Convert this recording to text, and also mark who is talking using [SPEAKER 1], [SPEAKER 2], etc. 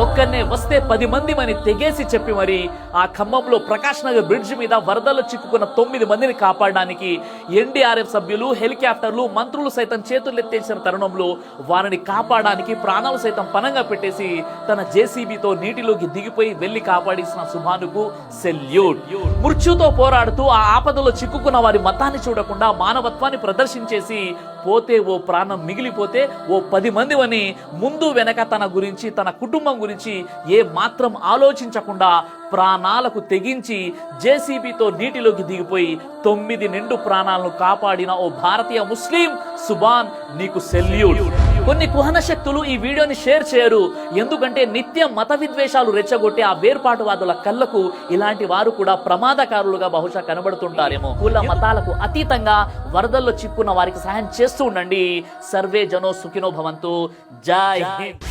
[SPEAKER 1] ఒక్కనే వస్తే 10 మంది మని తెగేసి చెప్పి మరి ఆ ఖమ్మంలో ప్రకాష్ నగర్ బ్రిడ్జ్ మీద వరదల్లో చిక్కుకున్న 9 మందిని కాపాడడానికి ఎన్డీఆర్ఎఫ్ సభ్యులు, హెలికాప్టర్లు, మంత్రులు సైతం చేతులెత్తేసిన తరుణంలో వారిని కాపాడడానికి ప్రాణాలు సైతం పనంగా పెట్టేసి తన జేసీబీతో నీటిలోకి దిగిపోయి వెళ్లి కాపాడేసిన సుభానుకు సెల్యూట్. మృత్యుతో పోరాడుతూ ఆ ఆపదలో చిక్కుకున్న వారి మతాన్ని చూడకుండా మానవత్వాన్ని ప్రదర్శించేసి పోతే ఓ ప్రాణం మిగిలిపోతే ఓ 10 మంది అని ముందు వెనక తన గురించి, తన కుటుంబం గురించి ఏ మాత్రం ఆలోచించకుండా ప్రాణాలకు తెగించి జేసీబీతో నీటిలోకి దిగిపోయి 9 నిండు ప్రాణాలను కాపాడిన ఓ భారతీయ ముస్లిం సుభాన్, నీకు సెల్యూట్. కొన్ని కుహన శక్తులు ఈ వీడియోని షేర్ చేయరు, ఎందుకంటే నిత్యం మత విద్వేషాలు రెచ్చగొట్టే ఆ వేర్పాటువాదుల కళ్ళకు ఇలాంటి వారు కూడా ప్రమాదకారులుగా బహుశా కనబడుతుంటారేమో. కుల మతాలకు అతీతంగా వరదల్లో చిక్కున్న వారికి సహాయం చేస్తూ ఉండండి. సర్వే జనో సుఖినో భవంతు. జై హింద్.